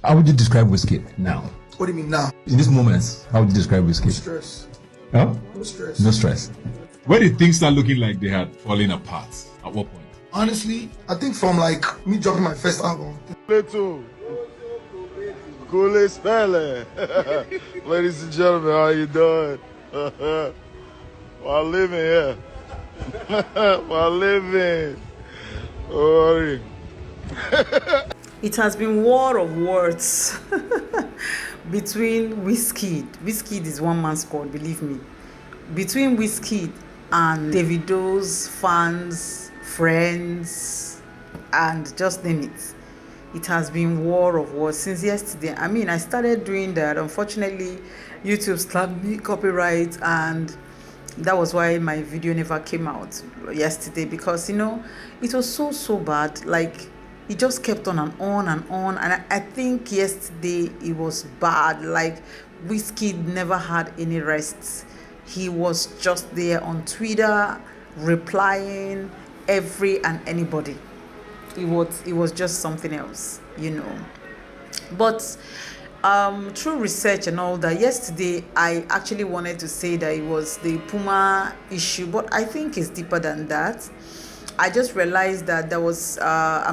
How would you describe Wizkid now? What do you mean now? In this moment, how would you describe Wizkid? Stress. Huh? No stress. No stress. Where did things start looking like they had fallen apart? At what point? Honestly, I think from like me dropping my first album. Little. Coolest fella. Ladies and gentlemen, how you doing? While living here. While living. Oh, it has been war of words between Wizkid. Wizkid is one man's squad, believe me. Between Wizkid and Davido's fans, friends, and just name it. It has been war of words since yesterday. I mean, I started doing that. Unfortunately, YouTube slapped me copyright, and that was why my video never came out yesterday, because you know it was so bad. Like, it just kept on and on and on, and I think yesterday it was bad. Like, Wizkid never had any rest. He was just there on Twitter replying every and anybody. It was just something else, you know. But through research and all that, yesterday I actually wanted to say that it was the Puma issue, but I think it's deeper than that. I just realized that there was I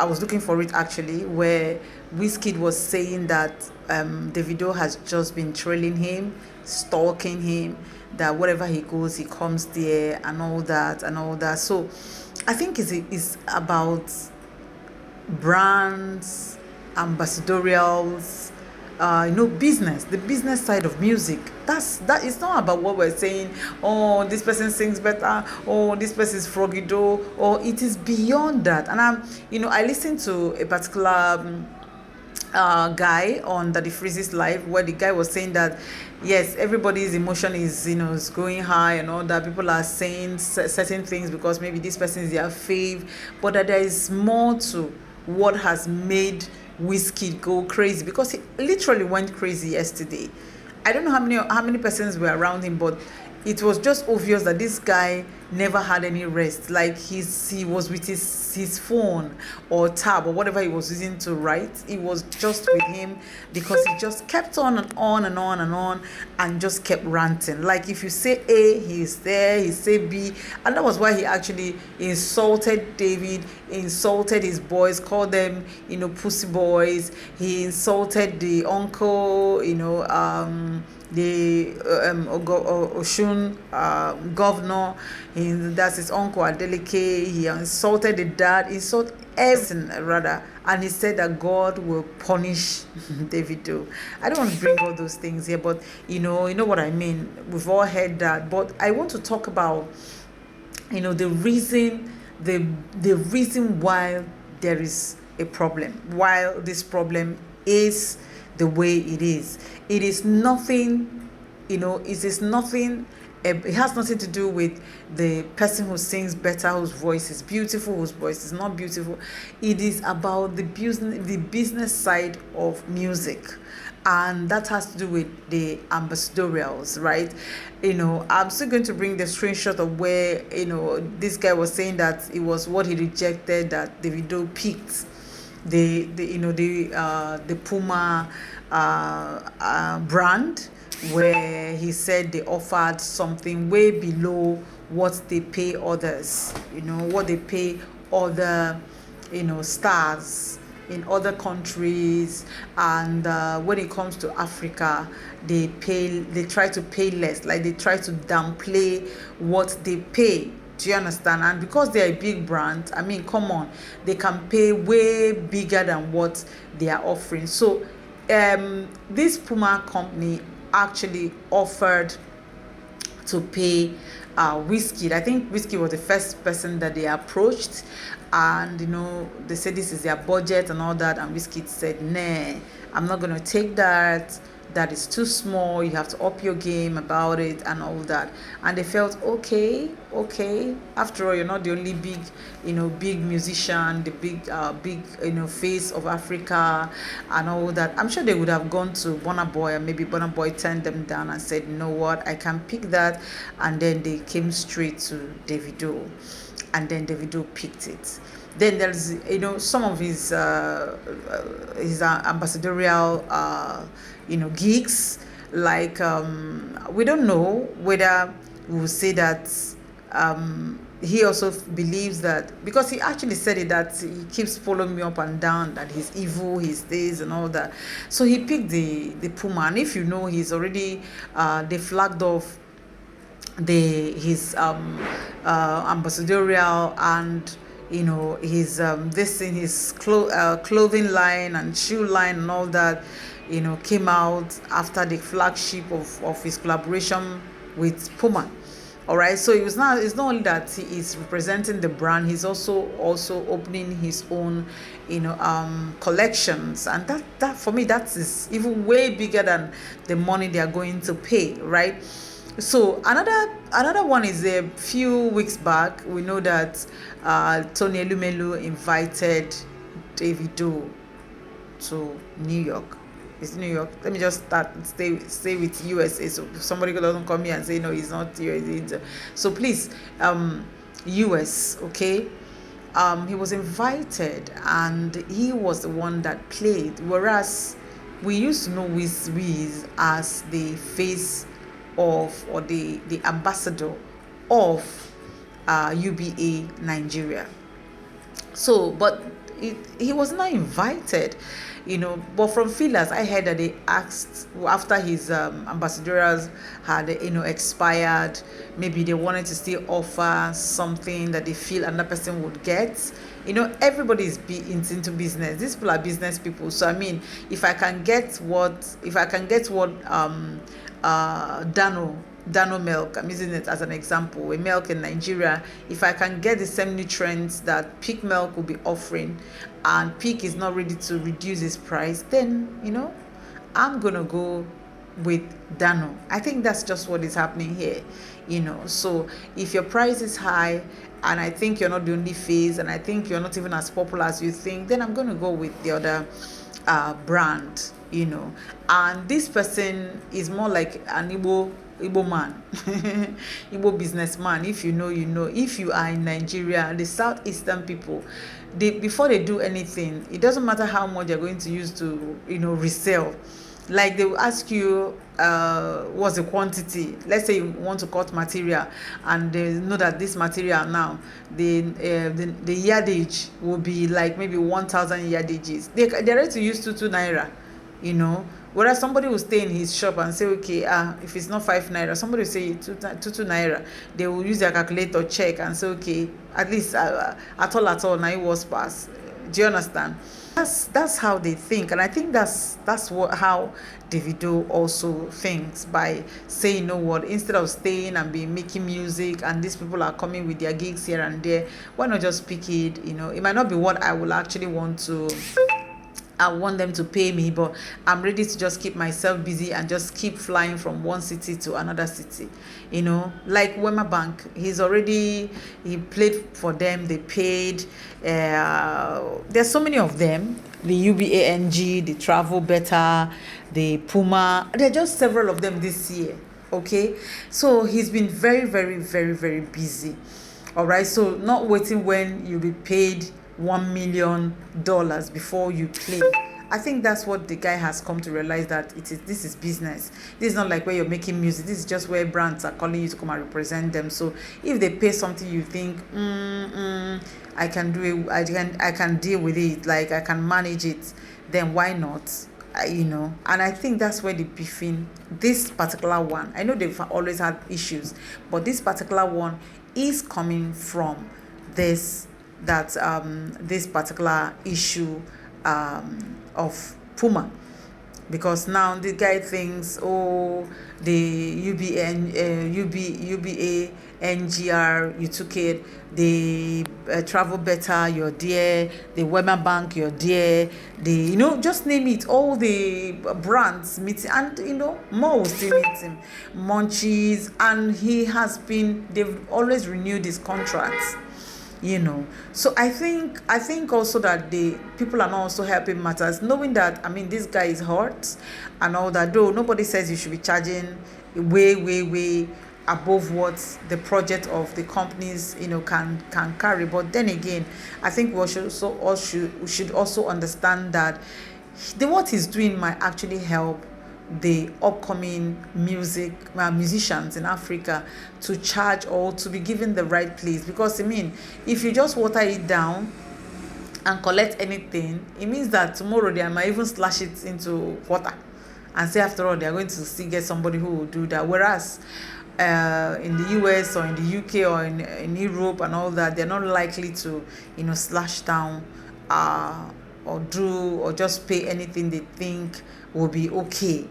was looking for it actually, where Wizkid was saying that Davido has just been trailing him, stalking him, that wherever he goes he comes there and all that. So I think it's about brands, ambassadorials, business, the business side of music. That is not about what we're saying, oh, this person sings better, oh, this person is froggido, or it is beyond that. And I listened to a particular guy on Daddy Freeze's live, where the guy was saying that yes, everybody's emotion is going high and all that. People are saying certain things because maybe this person is their fave, but that there is more to what has made Wizkid go crazy, because he literally went crazy yesterday. I don't know how many persons were around him, but it was just obvious that this guy never had any rest. Like, he was with his phone or tab or whatever he was using to write. It was just with him, because he just kept on and on and on and on, and just kept ranting. Like, if you say A, he's there. He say B, and that was why he actually insulted David, insulted his boys, called them pussy boys. He insulted the uncle, the Oshun governor. That's his uncle Adeleke. He insulted the dad, insulted everything rather, and he said that God will punish Davido. I don't want to bring all those things here, but you know what I mean. We've all heard that, but I want to talk about the reason why there is a problem, while this problem is the way it is. It is nothing, it has nothing to do with the person who sings better, whose voice is beautiful, whose voice is not beautiful. It is about the business side of music. And that has to do with the ambassadorials, right? I'm still going to bring the screenshot of where, this guy was saying that it was what he rejected, that Davido picked the Puma brand, where he said they offered something way below what they pay others, what they pay other stars in other countries. And when it comes to Africa, they try to pay less. Like, they try to downplay what they pay. Do you understand? And because they're a big brand, I mean, come on, they can pay way bigger than what they are offering. So this Puma company actually offered to pay Wizkid. I think Wizkid was the first person that they approached, and they said this is their budget and all that, and Wizkid said, nah, I'm not gonna take that. That is too small. You have to up your game about it and all that. And they felt okay. After all, you're not the only big musician, the big face of Africa and all that. I'm sure they would have gone to Burna Boy, and maybe Burna Boy turned them down and said, you know what, I can pick that. And then they came straight to Davido, and then Davido picked it. Then there's some of his ambassadorial gigs, like we don't know whether we will say that he also believes that, because he actually said it, that he keeps following me up and down, that he's evil, he's this and all that. So he picked the Puma, and if you know, he's already they flagged off his ambassadorial and his this thing, his clothing line and shoe line and all that came out after the flagship of his collaboration with Puma. All right, so it's not only that he is representing the brand, he's also opening his own collections, and that for me, that is even way bigger than the money they are going to pay, right? So another one is, a few weeks back, we know that Tony Elumelu invited Davido to New York. It's New York. Let me just stay with USA, so somebody doesn't come here and say no, he's not here. So please, US, okay. He was invited, and he was the one that played. Whereas we used to know Wiz as the face of, or the ambassador of UBA Nigeria. So, but he was not invited, but from feelers, I heard that they asked, after his ambassadors had expired, maybe they wanted to still offer something that they feel another person would get. Everybody is into business. These people are business people. So I mean, if I can get what Dano milk, I'm using it as an example, a milk in Nigeria, if I can get the same nutrients that Peak milk will be offering, and Peak is not ready to reduce its price, then I'm gonna go with Dano. I think that's just what is happening here. So if your price is high, and I think you're not the only face, and I think you're not even as popular as you think, then I'm gonna go with the other brand. And this person is more like an Igbo man, Igbo businessman. If you know, if you are in Nigeria, the southeastern people, before they do anything, it doesn't matter how much they're going to use to resell. Like, they will ask you what's the quantity. Let's say you want to cut material, and they know that this material now, the yardage will be like maybe 1,000 yardages. They're ready to use 2 naira. Whereas somebody will stay in his shop and say, okay, if it's not 5 naira, somebody will say 2 naira. They will use their calculator, check, and say, okay, at least at all now it was pass. Do you understand? That's how they think, and I think that's how Davido also thinks, by saying, what, instead of staying and making music, and these people are coming with their gigs here and there, why not just pick it? It might not be what I will actually want to. I want them to pay me, but I'm ready to just keep myself busy and just keep flying from one city to another city. Like Wema Bank, he played for them, they paid. There's so many of them, the UBANG, the Travel Better, the Puma. There are just several of them this year, okay? So he's been very, very, very, very busy, all right? So not waiting when you'll be paid $1 million before you play. I think that's what the guy has come to realize, that this is business. This is not like where you're making music. This is just where brands are calling you to come and represent them. So if they pay something you think, I can do it, I can deal with it, like I can manage it, then why not? And I think that's where the beefing, this particular one, I know they've always had issues, but this particular one is coming from this particular issue of Puma, because now the guy thinks, the UBA NGR, you took it, the Travel Better, you're there, the Wema Bank, you're there, the just name it, all the brands meeting, and more will still meet him, Munchies, and they've always renewed his contracts. So I think also that the people are not also helping matters, knowing that, this guy is hot and all that, though nobody says you should be charging way above what the project of the companies can carry. But then again, I think we should also understand that what he's doing might actually help the upcoming musicians in Africa to charge or to be given the right place. Because I mean, if you just water it down and collect anything, it means that tomorrow they might even slash it into water and say after all they are going to still get somebody who will do that. Whereas in the US or in the UK or in Europe and all that, they're not likely to slash down or do or just pay anything they think will be okay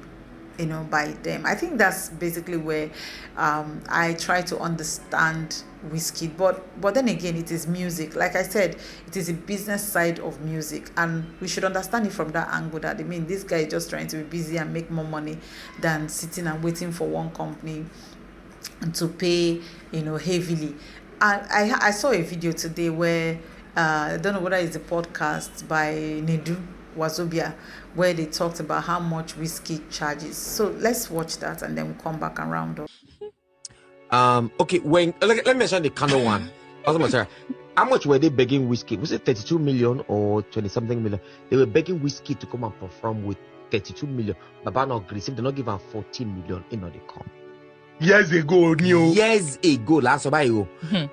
by them. I think that's basically where I try to understand Wizkid, but then again, it is music. Like I said, it is a business side of music, and we should understand it from that angle. That I mean, this guy is just trying to be busy and make more money than sitting and waiting for one company and to pay heavily. And I saw a video today where I don't know whether it's a podcast by Nedu Wazobia, where they talked about how much Wizkid charges. So let's watch that and then we'll come back and round up. Okay, when let me mention the Kano one. How much were they begging Wizkid? Was it 32 million or 20 something million? They were begging Wizkid to come and perform with 32 million. Baba not agree. They're not giving 14 million in order to come. Years ago, last year,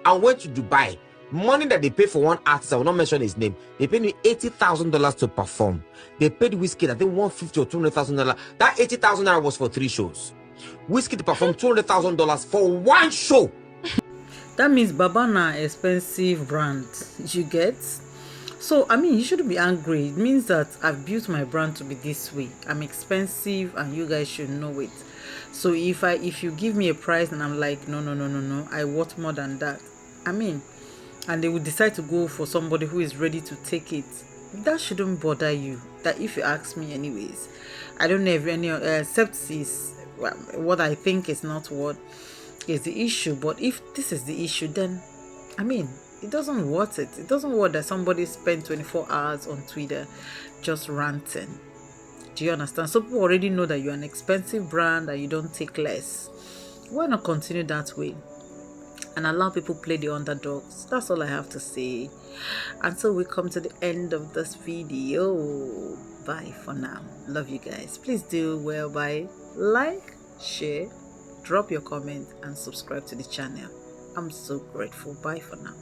I went to Dubai. Money that they pay for one artist, I will not mention his name. They paid me $80,000 to perform. They paid Wizkid, I think $150,000 or $200,000. That $80,000 was for 3 shows. Wizkid performed $200,000 for 1 show. That means Babana expensive brand. You get? So I mean, you shouldn't be angry. It means that I've built my brand to be this way. I'm expensive, and you guys should know it. So if you give me a price and I'm like no, I want more than that. I mean, and they will decide to go for somebody who is ready to take it. That shouldn't bother you. That if you ask me, anyways, I don't have any except is what I think is not what is the issue. But if this is the issue, then I mean, it doesn't worth it. It doesn't worth that somebody spent 24 hours on Twitter just ranting. Do you understand? So people already know that you're an expensive brand and you don't take less. Why not continue that way and allow people play the underdogs? That's all I have to say. Until we come to the end of this video. Bye for now. Love you guys. Please do well by like, share, drop your comment and subscribe to the channel. I'm so grateful. Bye for now.